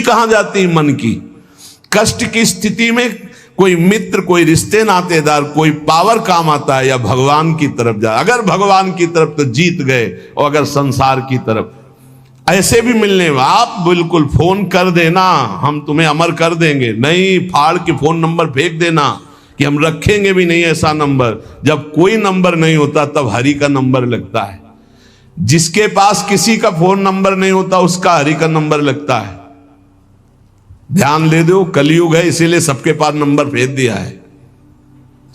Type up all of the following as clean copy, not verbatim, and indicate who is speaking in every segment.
Speaker 1: कहां जाती मन की। कष्ट की स्थिति में कोई मित्र, कोई रिश्ते नातेदार, कोई पावर काम आता है या भगवान की तरफ जा। अगर भगवान की तरफ तो जीत गए, और अगर संसार की तरफ ऐसे भी मिलने, आप बिल्कुल फोन कर देना, हम तुम्हें अमर कर देंगे, नहीं फाड़ के फोन नंबर फेंक देना कि हम रखेंगे भी नहीं ऐसा नंबर। जब कोई नंबर नहीं होता तब हरि का नंबर लगता है। जिसके पास किसी का फोन नंबर नहीं होता उसका हरि का नंबर लगता है। ध्यान ले दो, कलयुग है इसीलिए सबके पास नंबर भेज दिया है।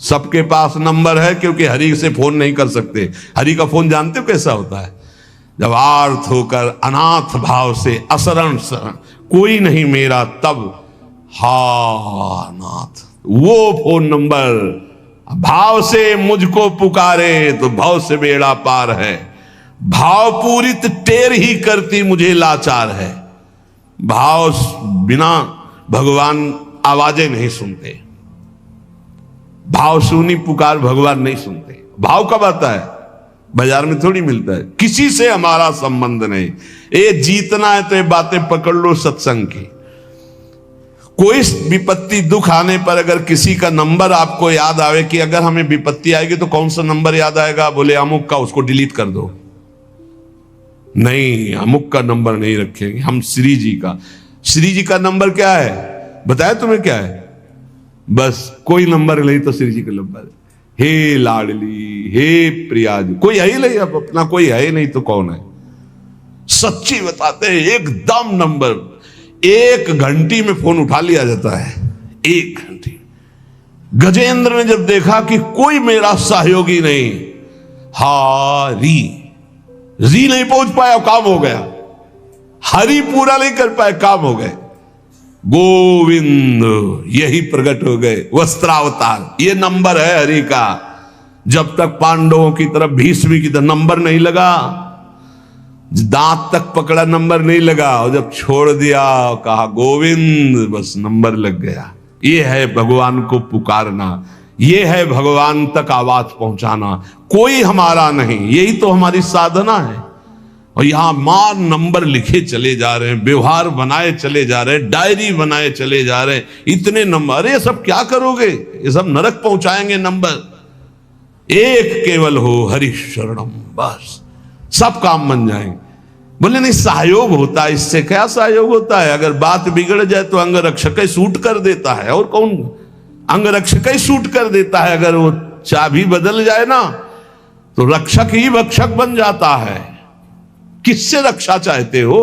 Speaker 1: सबके पास नंबर है क्योंकि हरि से फोन नहीं कर सकते। हरि का फोन जानते हो कैसा होता है? जब आर्थ होकर अनाथ भाव से असरण शरण कोई नहीं मेरा, तब हा नाथ, वो फोन नंबर भाव से मुझको पुकारे तो भाव से बेड़ा पार है। भाव पूरित टेर ही करती मुझे लाचार है। भाव बिना भगवान आवाजें नहीं सुनते। भाव सुनी पुकार भगवान नहीं सुनते। भाव कब आता है? बाजार में थोड़ी मिलता है। किसी से हमारा संबंध नहीं। ये जीतना है तो ये बातें पकड़ लो सत्संग की। कोई विपत्ति दुख आने पर अगर किसी का नंबर आपको याद आवे कि अगर हमें विपत्ति आएगी तो कौन सा नंबर याद आएगा? बोले अमुक का, उसको डिलीट कर दो। नहीं, अमुक का नंबर नहीं रखेंगे हम, श्री जी का। श्री जी का नंबर क्या है बताया तुम्हें? क्या है? बस कोई नंबर नहीं तो श्री जी का नंबर, हे लाडली, हे प्रिया जी। कोई है ही नहीं, अब अपना कोई है ही नहीं तो कौन है? सच्ची बताते हैं, एकदम नंबर। 1 घंटी में फोन उठा लिया जाता है। 1 घंटी। गजेंद्र ने जब देखा कि कोई मेरा सहयोगी नहीं, हारी री नहीं पहुंच पाया, काम हो गया। हरि पूरा नहीं कर पाए, काम हो गए। गोविंद यही प्रकट हो गए, वस्त्रावतार। ये नंबर है हरि का। जब तक पांडवों की तरफ, भीष्म की तरफ नंबर नहीं लगा, दांत तक पकड़ा नंबर नहीं लगा, और जब छोड़ दिया कहा गोविंद, बस नंबर लग गया। ये है भगवान को पुकारना, ये है भगवान तक आवाज पहुंचाना। कोई हमारा नहीं, यही तो हमारी साधना है। और यहां मार नंबर लिखे चले जा रहे हैं, व्यवहार बनाए चले जा रहे हैं, डायरी बनाए चले जा रहे हैं। इतने नंबर, अरे सब क्या करोगे? ये सब नरक पहुंचाएंगे नंबर। एक केवल हो हरि शरणम, बस सब काम बन जाएंगे। बोले नहीं, सहयोग होता है। इससे क्या सहयोग होता है? अगर बात बिगड़ जाए तो अंग रक्षक ही सूट कर देता है। और कौन? अंग रक्षक ही सूट कर देता है। अगर वो चाबी बदल जाए ना तो रक्षक ही भक्षक बन जाता है। किससे रक्षा चाहते हो?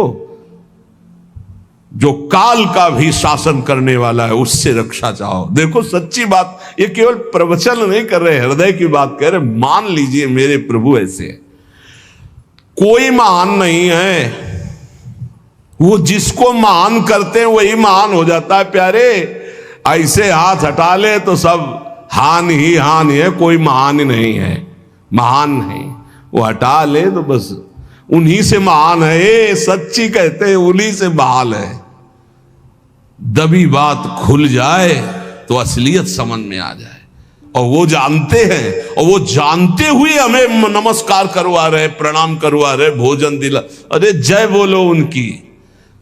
Speaker 1: जो काल का भी शासन करने वाला है उससे रक्षा चाहो। देखो सच्ची बात, ये केवल प्रवचन नहीं कर रहे, हृदय की बात कह रहे। मान लीजिए मेरे प्रभु ऐसे है, कोई महान नहीं है। वो जिसको महान करते हैं वही महान हो जाता है प्यारे। ऐसे हाथ हटा ले तो सब हान ही हान है, कोई महान नहीं है। महान नहीं, वो हटा ले तो बस उन्हीं से महान है। सच्ची कहते हैं उन्हीं से बहाल है। दबी बात खुल जाए तो असलियत समझ में आ जाए। और वो जानते हैं, और वो जानते हुए हमें नमस्कार करवा रहे, प्रणाम करवा रहे, भोजन दिला। अरे जय बोलो उनकी।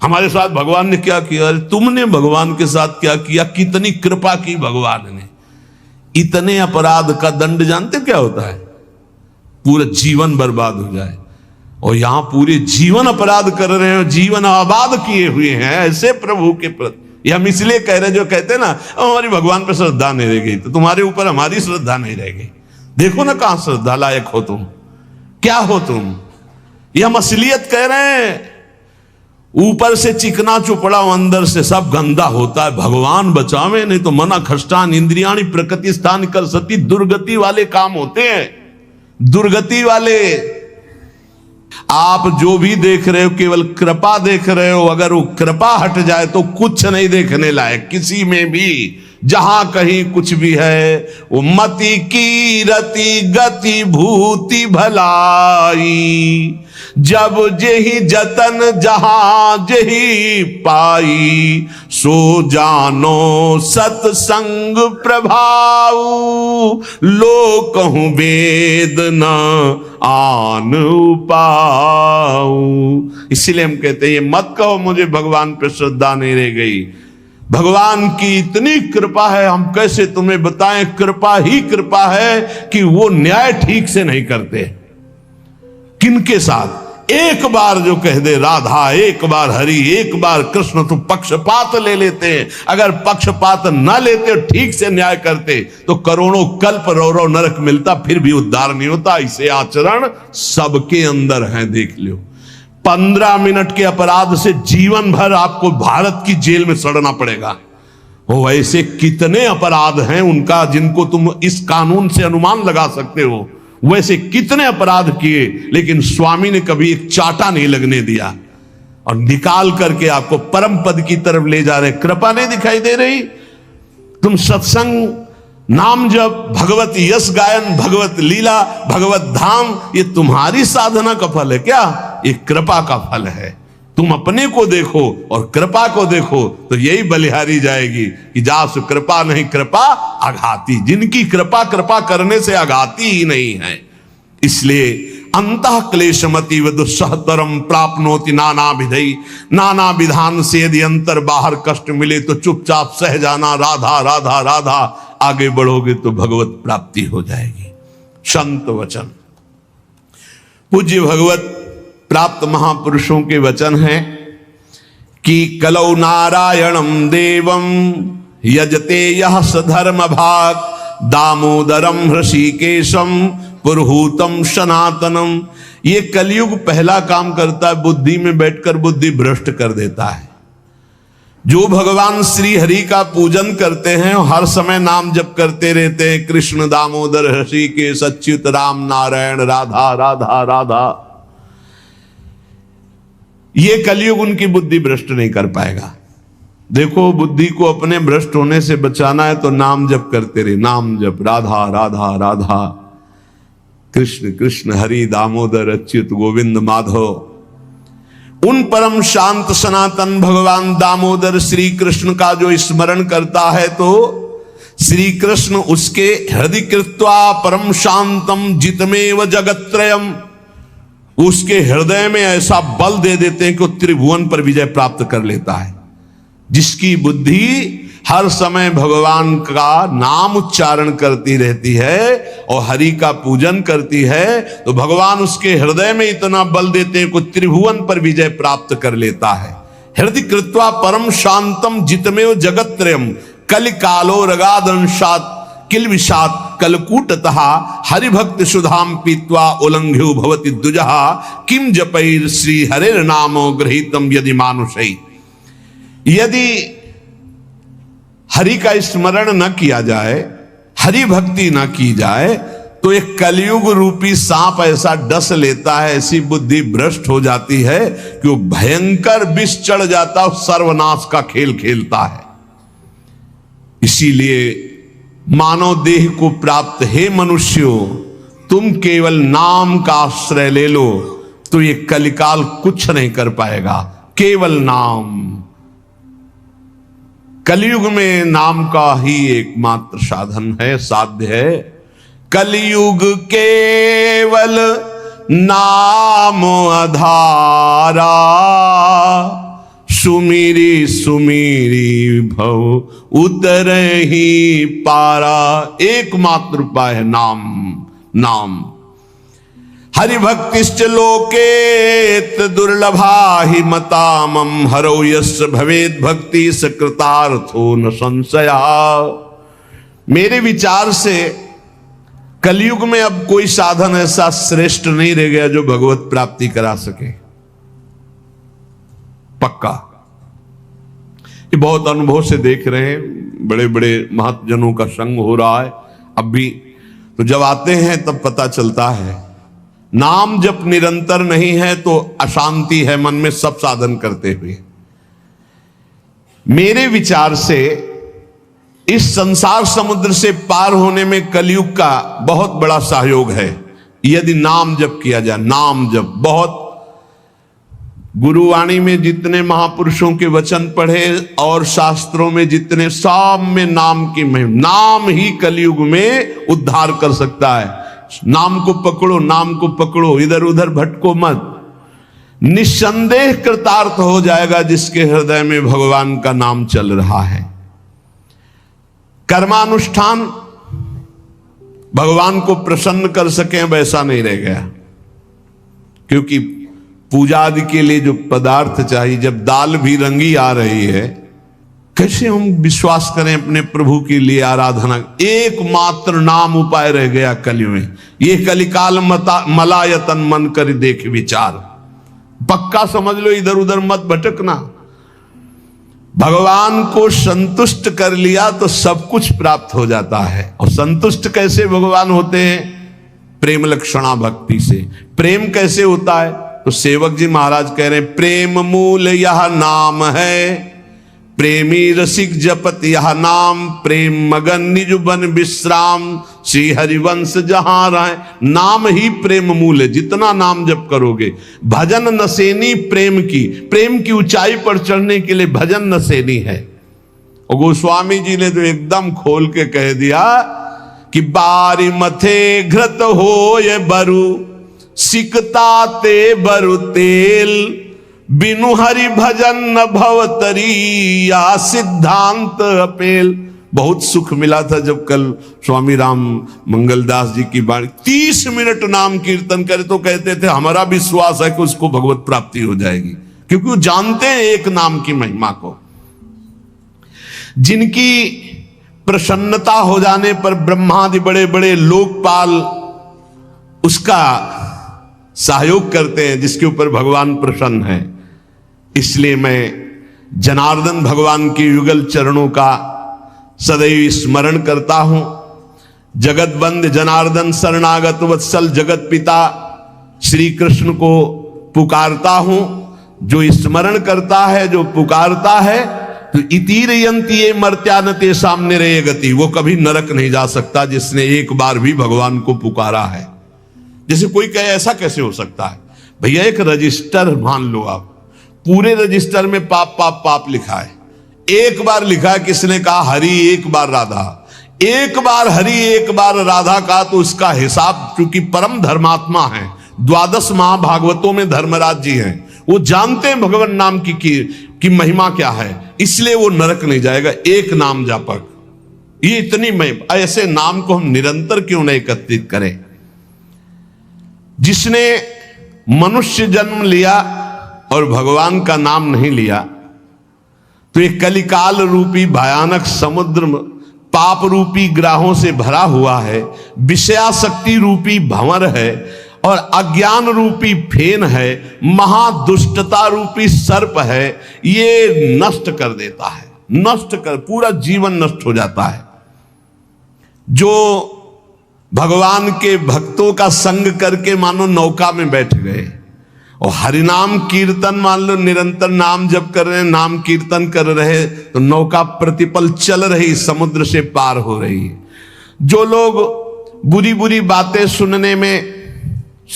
Speaker 1: हमारे साथ भगवान ने क्या किया? अरे तुमने भगवान के साथ क्या किया? कितनी कृपा की भगवान ने। इतने अपराध का दंड जानते क्या होता है? पूरा जीवन बर्बाद हो जाए। और यहां पूरे जीवन अपराध कर रहे हैं, जीवन आबाद किए हुए हैं ऐसे प्रभु के प्रति। ये हम इसलिए कह रहे, जो कहते हैं ना हमारी भगवान पर श्रद्धा नहीं रह गई, तो तुम्हारे ऊपर हमारी श्रद्धा नहीं रह गई। देखो ना कहां श्रद्धा लायक हो तुम, क्या हो तुम। ये हम असलियत कह रहे हैं। ऊपर से चिकना चुपड़ा, अंदर से सब गंदा होता है। भगवान बचावे, नहीं तो मना खष्टान इंद्रियाणी प्रकृति स्थान कर सती। दुर्गति वाले काम होते हैं, दुर्गति वाले। आप जो भी देख रहे हो केवल कृपा देख रहे हो। अगर वो कृपा हट जाए तो कुछ नहीं देखने लायक किसी में भी। जहां कहीं कुछ भी है वो मति की रति गति भूति भलाई। जब जेहि जतन जहां जेहि पाई, सो जानो सत्संग प्रभाव। लो कहूं वेद न आन उपाऊ। इसीलिए हम कहते हैं ये मत कहो मुझे भगवान पे श्रद्धा नहीं रह गई। भगवान की इतनी कृपा है, हम कैसे तुम्हें बताएं। कृपा ही कृपा है कि वो न्याय ठीक से नहीं करते। किनके साथ? एक बार जो कह दे राधा, एक बार हरि, एक बार कृष्ण, तो पक्षपात ले लेते हैं। अगर पक्षपात ना लेते और ठीक से न्याय करते तो करोड़ों कल्प रौ नरक मिलता, फिर भी उद्धार नहीं होता। इसे आचरण सबके अंदर है, देख लो। 15 मिनट के अपराध से जीवन भर आपको भारत की जेल में सड़ना पड़ेगा। वो ऐसे कितने अपराध हैं उनका जिनको तुम इस कानून से अनुमान लगा सकते हो। वैसे कितने अपराध किए, लेकिन स्वामी ने कभी एक चाटा नहीं लगने दिया और निकाल करके आपको परम पद की तरफ ले जा रहे। कृपा नहीं दिखाई दे रही? तुम सत्संग, नाम जप, भगवत यश गायन, भगवत लीला, भगवत धाम, ये तुम्हारी साधना का फल है क्या? ये कृपा का फल है। तुम अपने को देखो और कृपा को देखो तो यही बलिहारी जाएगी कि जासु कृपा नहीं कृपा आघाती। जिनकी कृपा कृपा करने से आघाती ही नहीं है। इसलिए अंतः क्लेशमति व दुस्सहतरम प्राप्नोति नाना विधि। नाना विधान से यदि अंतर बाहर कष्ट मिले तो चुपचाप सह जाना। राधा राधा राधा, आगे बढ़ोगे तो भगवत प्राप्ति हो जाएगी। संत वचन, पूज्य भगवत प्राप्त महापुरुषों के वचन हैं कि कलौ नारायणम देवम यजते यह सधर्म भाग, दामोदरम ऋषिकेशम पुरुहूतम सनातनम। ये कलयुग पहला काम करता है, बुद्धि में बैठकर बुद्धि भ्रष्ट कर देता है। जो भगवान श्री हरि का पूजन करते हैं हर समय नाम जप करते रहते हैं, कृष्ण दामोदर ऋषिकेश अच्युत राम नारायण राधा राधा राधा। ये कलयुग उनकी बुद्धि भ्रष्ट नहीं कर पाएगा। देखो, बुद्धि को अपने भ्रष्ट होने से बचाना है तो नाम जप करते रहे। नाम जप, राधा राधा राधा, कृष्ण कृष्ण हरि दामोदर अच्युत गोविंद माधव। उन परम शांत सनातन भगवान दामोदर श्री कृष्ण का जो स्मरण करता है तो श्री कृष्ण उसके हृदय कृत्वा परम शांतम जितमेव जगत्त्रयम, उसके हृदय में ऐसा बल दे देते हैं कि वो त्रिभुवन पर विजय प्राप्त कर लेता है। जिसकी बुद्धि हर समय भगवान का नाम उच्चारण करती रहती है और हरि का पूजन करती है तो भगवान उसके हृदय में इतना बल देते हैं कि त्रिभुवन पर विजय प्राप्त कर लेता है। हृदय कृत्वा परम शांतम जितमेव जगत्त्रयम कल कालो रगादंशात किल विषात कलकूटतः हरिभक्त सुधाम पीत्वा उल्लंघ्यो भवति द्विजः किम जपैर श्री हरेर नामो गृहीतम यदि मानुषै। यदि हरि का स्मरण न किया जाए, हरि भक्ति न की जाए तो एक कलयुग रूपी सांप ऐसा डस लेता है, ऐसी बुद्धि भ्रष्ट हो जाती है कि वो भयंकर विष चढ़ जाता है, सर्वनाश का खेल खेलता है। इसीलिए मानव देह को प्राप्त हे मनुष्यों, तुम केवल नाम का आश्रय ले लो तो ये कलिकाल कुछ नहीं कर पाएगा। केवल नाम, कलयुग में नाम का ही एकमात्र साधन है, साध्य है। कलयुग केवल नाम आधारा, सुमिरी सुमिरी भव उतरहि पारा। एकमात्र उपाय है नाम। नाम हरिभक्तिश्च लोकेत दुर्लभा हि मतामम, हरो यस्य भवेद भक्ति सकृतार्थो न संशया। मेरे विचार से कलयुग में अब कोई साधन ऐसा श्रेष्ठ नहीं रह गया जो भगवत प्राप्ति करा सके। पक्का ये बहुत अनुभव से देख रहे हैं, बड़े बड़े महतजनों का संग हो रहा है अब भी। तो जब आते हैं तब पता चलता है नाम जब निरंतर नहीं है तो अशांति है मन में, सब साधन करते हुए। मेरे विचार से इस संसार समुद्र से पार होने में कलयुग का बहुत बड़ा सहयोग है यदि नाम जप किया जाए। नाम जप बहुत, गुरुवाणी में जितने महापुरुषों के वचन पढ़े और शास्त्रों में जितने, सब में नाम की महिमा, नाम ही कलयुग में उद्धार कर सकता है। नाम को पकड़ो, नाम को पकड़ो, इधर उधर भटको मत। निस्संदेह कृतार्थ हो जाएगा जिसके हृदय में भगवान का नाम चल रहा है। कर्मानुष्ठान भगवान को प्रसन्न कर सके वैसा नहीं रह गया, क्योंकि पूजा आदि के लिए जो पदार्थ चाहिए, जब दाल भी रंगी आ रही है, कैसे हम विश्वास करें अपने प्रभु के लिए आराधना। एकमात्र नाम उपाय रह गया कलयुग में। ये कलिकाल मलायतन मन कर देख विचार, पक्का समझ लो, इधर उधर मत भटकना। भगवान को संतुष्ट कर लिया तो सब कुछ प्राप्त हो जाता है। और संतुष्ट कैसे भगवान होते हैं? प्रेम लक्षणा भक्ति से। प्रेम कैसे होता है? तो सेवक जी महाराज कह रहे हैं, प्रेम मूल यह नाम है, प्रेमी रसिक जपत यह नाम, प्रेम मगन निज बन विश्राम, श्री हरिवंश जहां रहे। नाम ही प्रेम मूल है। जितना नाम जप करोगे, भजन नसेनी प्रेम की ऊंचाई पर चढ़ने के लिए भजन नसेनी है। और गोस्वामी जी ने तो एकदम खोल के कह दिया कि बारी मथे घृत हो ये बरु, सिकता ते बरु तेल, बिनु हरि भजन न भवतरी, या सिद्धांत अपेल। बहुत सुख मिला था जब कल स्वामी राम मंगलदास जी की बाणी 30 मिनट नाम कीर्तन करे तो कहते थे हमारा विश्वास है कि उसको भगवत प्राप्ति हो जाएगी, क्योंकि वो जानते हैं एक नाम की महिमा को। जिनकी प्रसन्नता हो जाने पर ब्रह्मादि बड़े बड़े लोकपाल उसका सहयोग करते हैं, जिसके ऊपर भगवान प्रसन्न है। इसलिए मैं जनार्दन भगवान के युगल चरणों का सदैव स्मरण करता हूं। जगत बंद जनार्दन शरणागत वत्सल जगत पिता श्री कृष्ण को पुकारता हूं। जो स्मरण करता है, जो पुकारता है, तो इतीर यंती ये मर्त्यानते सामने रहे गति, वो कभी नरक नहीं जा सकता जिसने एक बार भी भगवान को पुकारा है। जैसे कोई कहे ऐसा कैसे हो सकता है? भैया एक रजिस्टर मान लो आप, पूरे रजिस्टर में पाप पाप पाप लिखा है। एक बार लिखा है, किसने कहा हरि एक बार राधा, एक बार हरि एक बार राधा का, तो उसका हिसाब, चूंकि परम धर्मात्मा है, 12 महाभागवतों में धर्मराज जी हैं, वो जानते हैं भगवान नाम की महिमा क्या है, इसलिए वो नरक नहीं जाएगा। एक नाम जापक, ये इतनी महिमा। ऐसे नाम को हम निरंतर क्यों नहीं एकत्रित करें? जिसने मनुष्य जन्म लिया और भगवान का नाम नहीं लिया, तो एक कलिकाल रूपी भयानक समुद्र पाप रूपी ग्राहों से भरा हुआ है, विषयाशक्ति रूपी भंवर है, और अज्ञान रूपी फेन है, महादुष्टता रूपी सर्प है। ये नष्ट कर देता है, नष्ट कर, पूरा जीवन नष्ट हो जाता है। जो भगवान के भक्तों का संग करके मानो नौका में बैठ गए, और हरिनाम कीर्तन मान लो निरंतर नाम जप कर रहे हैं, नाम कीर्तन कर रहे, तो नौका प्रतिपल चल रही, समुद्र से पार हो रही है। जो लोग बुरी बुरी बातें सुनने में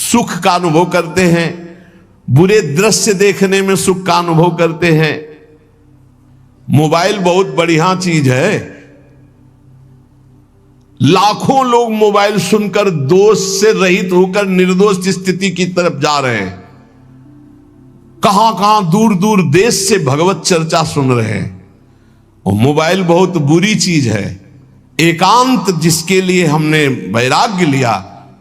Speaker 1: सुख का अनुभव करते हैं, बुरे दृश्य देखने में सुख का अनुभव करते हैं, मोबाइल बहुत बढ़िया चीज है। लाखों लोग मोबाइल सुनकर दोष से रहित होकर निर्दोष स्थिति की तरफ जा रहे हैं। कहां कहां दूर दूर देश से भगवत चर्चा सुन रहे हैं। और मोबाइल बहुत बुरी चीज है। एकांत जिसके लिए हमने वैराग्य लिया,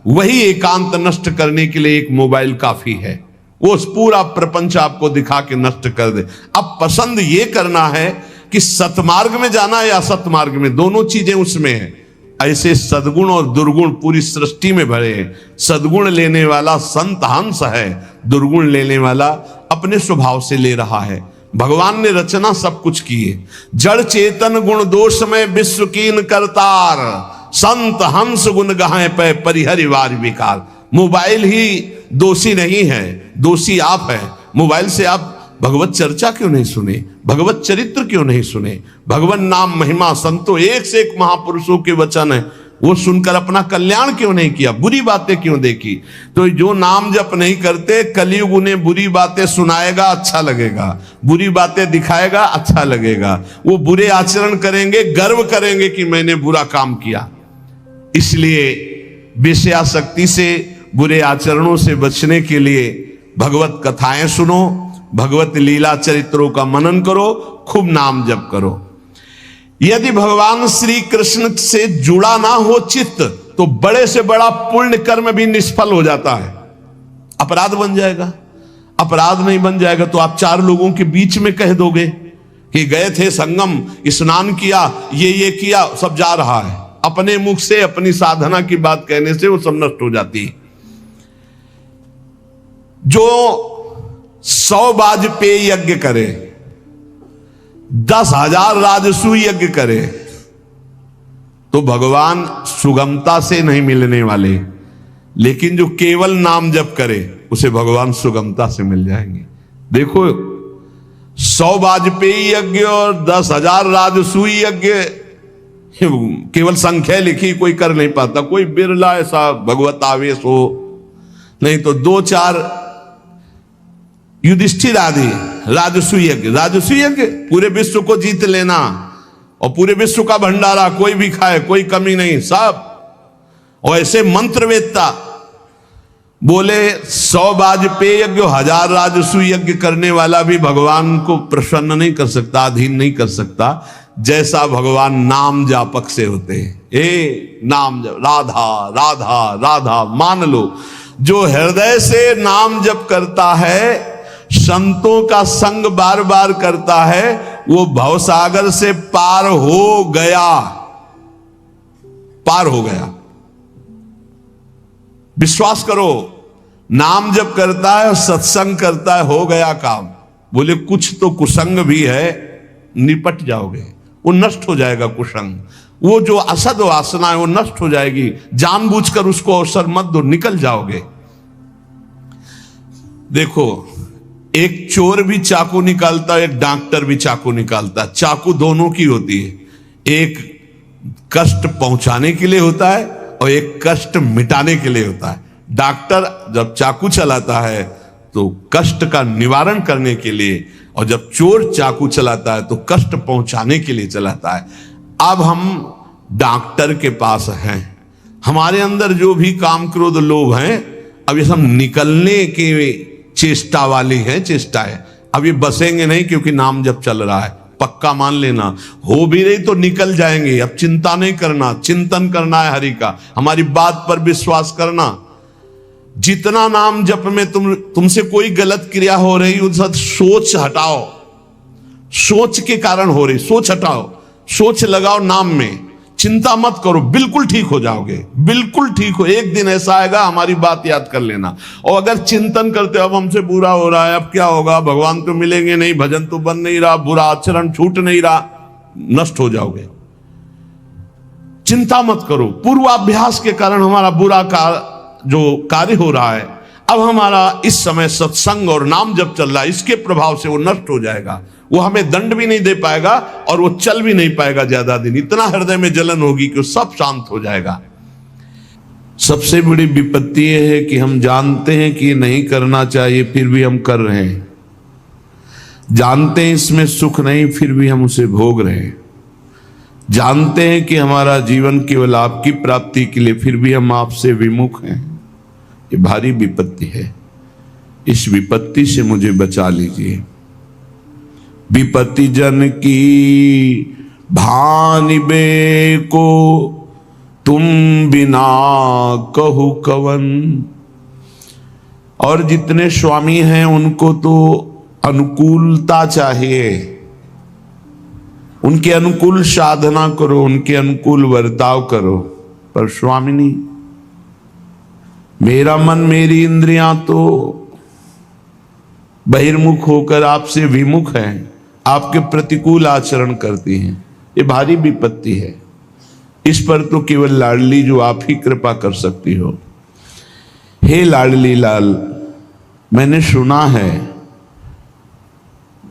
Speaker 1: वही एकांत नष्ट करने के लिए एक मोबाइल काफी है। वो पूरा प्रपंच आपको दिखा के नष्ट कर दे। अब पसंद ये करना है कि सतमार्ग में जाना है या असतमार्ग में, दोनों चीजें उसमें है। ऐसे सद्गुण और दुर्गुण पूरी सृष्टि में भरे हैं। सद्गुण लेने वाला संत हंस है, दुर्गुण लेने वाला अपने स्वभाव से ले रहा है। भगवान ने रचना सब कुछ की है। जड़ चेतन गुण दोष में विश्व कीन करतार, संत हंस गुण गाएं पे परिहरिवार विकार। मोबाइल ही दोषी नहीं है, दोषी आप है। मोबाइल से आप भगवत चर्चा क्यों नहीं सुने, भगवत चरित्र क्यों नहीं सुने, भगवान नाम महिमा संतो एक से एक महापुरुषों के वचन है वो सुनकर अपना कल्याण क्यों नहीं किया, बुरी बातें क्यों देखी। तो जो नाम जप नहीं करते, कलयुग उन्हें बुरी बातें सुनाएगा, अच्छा लगेगा, बुरी बातें दिखाएगा, अच्छा लगेगा, वो बुरे आचरण करेंगे, गर्व करेंगे कि मैंने बुरा काम किया। इसलिए विषयासक्ति से, बुरे आचरणों से बचने के लिए भगवत कथाएं सुनो, भगवत लीला चरित्रों का मनन करो, खूब नाम जप करो। यदि भगवान श्री कृष्ण से जुड़ा ना हो चित्त, तो बड़े से बड़ा पुण्य कर्म भी निष्फल हो जाता है, अपराध बन जाएगा। अपराध नहीं बन जाएगा तो आप चार लोगों के बीच में कह दोगे कि गए थे संगम, स्नान किया, ये किया, सब जा रहा है। अपने मुख से अपनी साधना की बात कहने से वो सब नष्ट हो जाती है। जो 100 वाजपेयी यज्ञ करे, 10,000 राजसूय यज्ञ करे, तो भगवान सुगमता से नहीं मिलने वाले, लेकिन जो केवल नाम जप करे उसे भगवान सुगमता से मिल जाएंगे। देखो 100 वाजपेयी यज्ञ और 10,000 राजसूय यज्ञ, केवल संख्या लिखी कोई कर नहीं पाता, कोई बिरला ऐसा भगवत आवेश हो, नहीं तो 2-4 युधिष्ठिर आदि राजसूय यज्ञ, राजसूय यज्ञ पूरे विश्व को जीत लेना और पूरे विश्व का भंडारा, कोई भी खाए, कोई कमी नहीं, सब। और ऐसे मंत्रवेत्ता बोले 100 वाजपेयी यज्ञ, 1000 राजसूय यज्ञ करने वाला भी भगवान को प्रसन्न नहीं कर सकता, अधीन नहीं कर सकता, जैसा भगवान नाम जापक से होते हैं। नाम जप, राधा राधा राधा, मान लो जो हृदय से नाम जप करता है, संतों का संग बार बार करता है, वो भवसागर से पार हो गया, पार हो गया। विश्वास करो, नाम जप करता है और सत्संग करता है, हो गया काम। बोले कुछ तो कुसंग भी है, निपट जाओगे, वो नष्ट हो जाएगा कुसंग, वो जो असद वासना है वो नष्ट हो जाएगी। जानबूझकर उसको अवसर मत दो, निकल जाओगे। देखो एक चोर भी चाकू निकालता है, एक डॉक्टर भी चाकू निकालता है, चाकू दोनों की होती है, एक कष्ट पहुंचाने के लिए होता है और एक कष्ट मिटाने के लिए होता है। डॉक्टर जब चाकू चलाता है तो कष्ट का निवारण करने के लिए, और जब चोर चाकू चलाता है तो कष्ट पहुंचाने के लिए चलाता है। अब हम डॉक्टर के पास हैं, हमारे अंदर जो भी काम क्रोध लोभ हैं, अब ये सब निकलने के चेष्टा वाली है, चेष्टा है। अब ये बसेंगे नहीं, क्योंकि नाम जब चल रहा है, पक्का मान लेना। हो भी रही तो निकल जाएंगे। अब चिंता नहीं करना, चिंतन करना है हरि का, हमारी बात पर विश्वास करना। जितना नाम जप में तुमसे कोई गलत क्रिया हो रही, उस सोच हटाओ, सोच के कारण हो रही, सोच हटाओ, सोच लगाओ नाम में, चिंता मत करो, बिल्कुल ठीक हो जाओगे, बिल्कुल ठीक हो। एक दिन ऐसा आएगा, हमारी बात याद कर लेना। और अगर चिंतन करते अब हमसे बुरा हो रहा है, अब क्या होगा, भगवान तो मिलेंगे नहीं, भजन तो बन नहीं रहा, बुरा आचरण छूट नहीं रहा, नष्ट हो जाओगे। चिंता मत करो, पूर्वाभ्यास के कारण हमारा बुरा जो कार्य हो रहा है, अब हमारा इस समय सत्संग और नाम जब चल रहा है, इसके प्रभाव से वो नष्ट हो जाएगा। वो हमें दंड भी नहीं दे पाएगा और वो चल भी नहीं पाएगा ज्यादा दिन। इतना हृदय में जलन होगी कि वो सब शांत हो जाएगा। सबसे बड़ी विपत्ति यह है कि हम जानते हैं कि नहीं करना चाहिए, फिर भी हम कर रहे हैं। जानते हैं इसमें सुख नहीं, फिर भी हम उसे भोग रहे हैं। जानते हैं कि हमारा जीवन केवल आपकी प्राप्ति के लिए, फिर भी हम आपसे विमुख हैं। ये भारी विपत्ति है, इस विपत्ति से मुझे बचा लीजिए। विपत्ति जन की भानि बे को तुम बिना कहु कवन। और जितने स्वामी हैं उनको तो अनुकूलता चाहिए, उनके अनुकूल साधना करो, उनके अनुकूल वर्ताव करो। पर स्वामिनी, मेरा मन मेरी इंद्रियां तो बहिर्मुख होकर आपसे विमुख हैं, आपके प्रतिकूल आचरण करती हैं। ये भारी विपत्ति है। इस पर तो केवल लाडली जो आप ही कृपा कर सकती हो। हे लाडली लाल, मैंने सुना है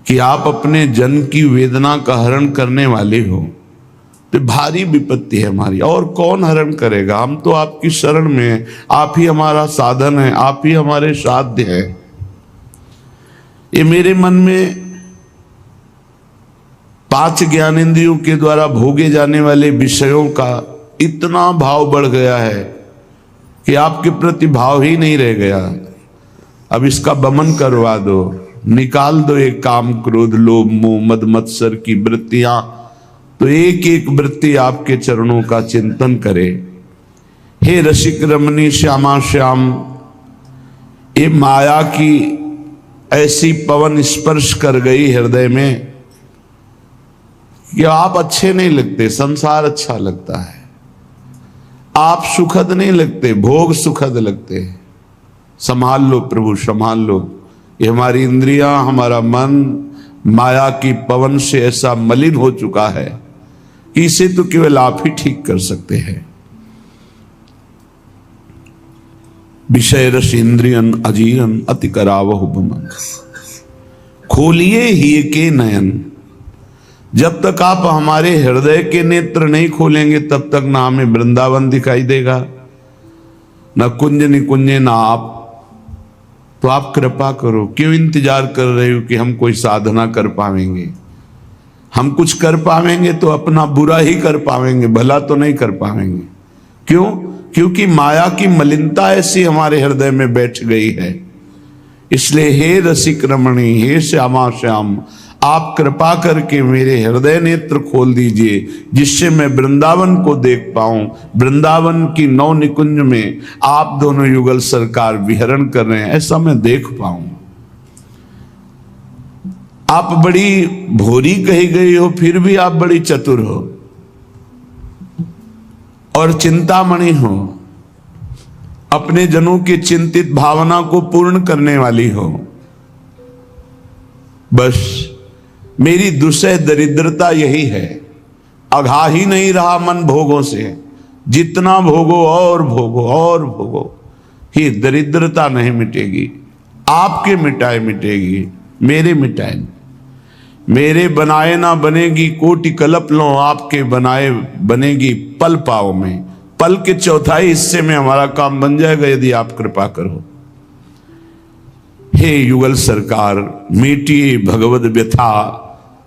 Speaker 1: कि आप अपने जन की वेदना का हरण करने वाले हो, तो भारी विपत्ति है हमारी, और कौन हरण करेगा? हम तो आपकी शरण में हैं, आप ही हमारा साधन है, आप ही हमारे साध्य है। ये मेरे मन में 5 ज्ञानेंद्रियों के द्वारा भोगे जाने वाले विषयों का इतना भाव बढ़ गया है कि आपके प्रति भाव ही नहीं रह गया। अब इसका वमन करवा दो, निकाल दो ये काम क्रोध लोभ मोह मद मत्सर की वृत्तियां, तो एक एक वृत्ति आपके चरणों का चिंतन करे। हे रसिक रमणी श्यामा श्याम, ये माया की ऐसी पवन स्पर्श कर गई हृदय में कि आप अच्छे नहीं लगते, संसार अच्छा लगता है, आप सुखद नहीं लगते, भोग सुखद लगते हैं। संभाल लो प्रभु, संभाल लो। ये हमारी इंद्रियां, हमारा मन माया की पवन से ऐसा मलिन हो चुका है कि इसे तो केवल आप ही ठीक कर सकते हैं। विषय रस इंद्रियन अजीरन अति करावहु बमन, खोलिए ही के नयन। जब तक आप हमारे हृदय के नेत्र नहीं खोलेंगे तब तक ना हमें वृंदावन दिखाई देगा, ना कुंज निकुंजे, ना आप। तो आप कृपा करो, क्यों इंतजार कर रहे हो कि हम कोई साधना कर पाएंगे? हम कुछ कर पाएंगे तो अपना बुरा ही कर पाएंगे, भला तो नहीं कर पाएंगे। क्यों? क्योंकि माया की मलिनता ऐसी हमारे हृदय में बैठ गई है। इसलिए हे रसिक रमणी, हे श्यामा श्याम, आप कृपा करके मेरे हृदय नेत्र खोल दीजिए, जिससे मैं वृंदावन को देख पाऊं। वृंदावन की नौ निकुंज में आप दोनों युगल सरकार विहरण कर रहे हैं, ऐसा मैं देख पाऊं। आप बड़ी भोरी कही गई हो, फिर भी आप बड़ी चतुर हो और चिंतामणि हो, अपने जनों की चिंतित भावना को पूर्ण करने वाली हो। बस मेरी दुसह दरिद्रता यही है, अघा ही नहीं रहा मन भोगों से, जितना भोगो और भोगो और भोगो, ये दरिद्रता नहीं मिटेगी। आपके मिटाए मिटेगी, मेरे मिटाए। मेरे बनाए ना बनेगी कोटि कल्प लो, आपके बनाए बनेगी पल पाओ में। पल के चौथाई हिस्से में हमारा काम बन जाएगा यदि आप कृपा करो। हे युगल सरकार, मीटिए भगवद व्यथा,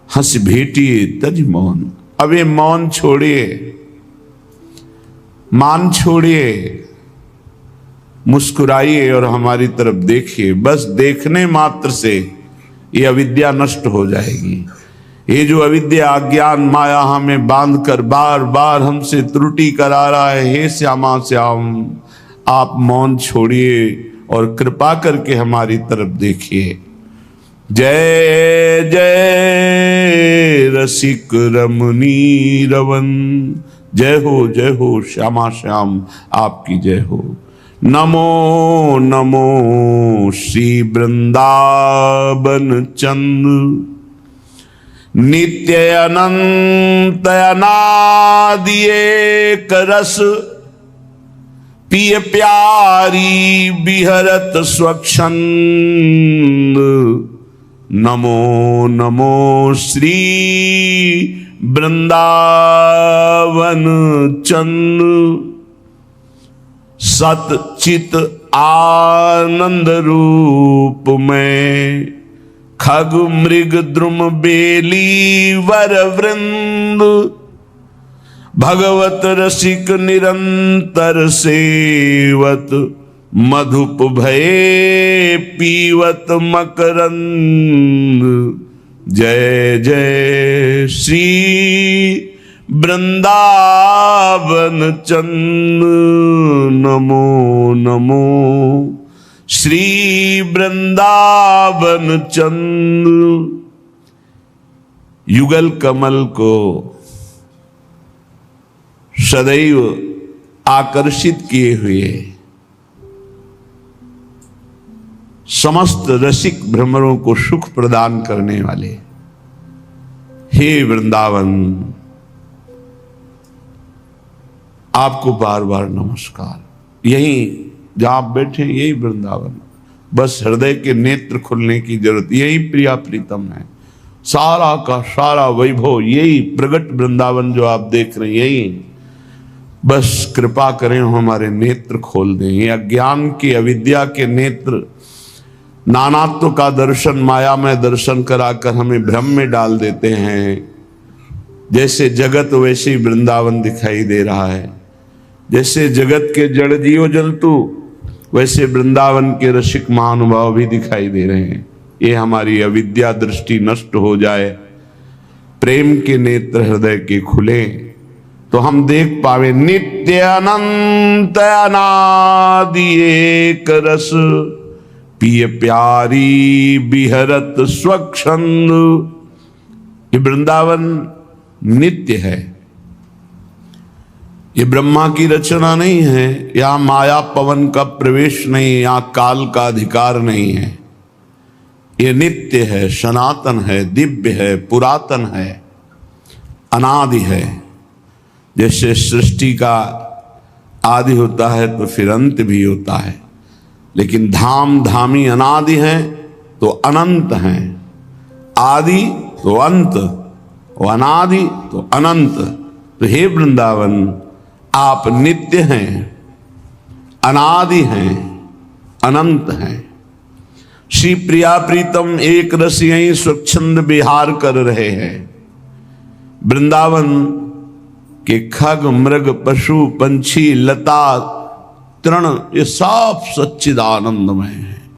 Speaker 1: हंस भेटिए तज मौन। अब ये मौन छोड़िए, मान छोड़िए, मुस्कुराइए और हमारी तरफ देखिए। बस देखने मात्र से ये अविद्या नष्ट हो जाएगी। ये जो अविद्या अज्ञान माया हमें बांध कर बार बार हमसे त्रुटि करा रहा है, हे श्यामा श्याम, आप मौन छोड़िए और कृपा करके हमारी तरफ देखिए। जय जय रसिक रमणी रवन, जय हो श्यामा श्याम, आपकी जय हो। नमो नमो श्री वृंदावन चंद्र, नित्य अनंत अनादि एक रस, पिय प्यारी बिहरत स्वच्छंद। नमो नमो श्री वृंदावन चंद्र, सत चित आनंद रूप में, खग मृग द्रुम बेली वर वृंद, भगवत रसिक निरंतर सेवत, मधुप भये पीवत मकरंद। जय जय श्री वृंदावन चंद्र, नमो नमो श्री वृंदावन चंद्र। युगल कमल को सदैव आकर्षित किए हुए समस्त रसिक भ्रमरों को सुख प्रदान करने वाले हे वृंदावन, आपको बार बार नमस्कार। यही जहां आप बैठे यही वृंदावन, बस हृदय के नेत्र खुलने की जरूरत, यही प्रिया प्रीतम है। सारा का सारा वैभव यही प्रगट वृंदावन जो आप देख रहे हैं यही। बस कृपा करें हमारे नेत्र खोल दें, ये अज्ञान की अविद्या के नेत्र, नानात्व का दर्शन, माया में दर्शन कराकर हमें भ्रम में डाल देते हैं। जैसे जगत वैसे ही वृंदावन दिखाई दे रहा है, जैसे जगत के जड़ जीव जंतु वैसे वृंदावन के रसिक महानुभाव भी दिखाई दे रहे हैं। ये हमारी अविद्या दृष्टि नष्ट हो जाए, प्रेम के नेत्र हृदय के खुले, तो हम देख पावे नित्य अनंत अनादि एक रस, पिय प्यारी बिहरत स्वच्छंद। ये वृंदावन नित्य है, ये ब्रह्मा की रचना नहीं है, यहां माया पवन का प्रवेश नहीं, यहां काल का अधिकार नहीं है। ये नित्य है, सनातन है, दिव्य है, पुरातन है, अनादि है। जैसे सृष्टि का आदि होता है तो फिर अंत भी होता है, लेकिन धाम धामी अनादि हैं तो अनंत हैं। आदि तो अंत, और अनादि तो अनंत। तो हे वृंदावन, आप नित्य हैं, अनादि हैं, अनंत हैं। श्री प्रिया प्रीतम एक रस यहीं स्वच्छंद विहार कर रहे हैं। वृंदावन के खग मृग पशु पंछी लता तृण ये सब सच्चिदानंद में है।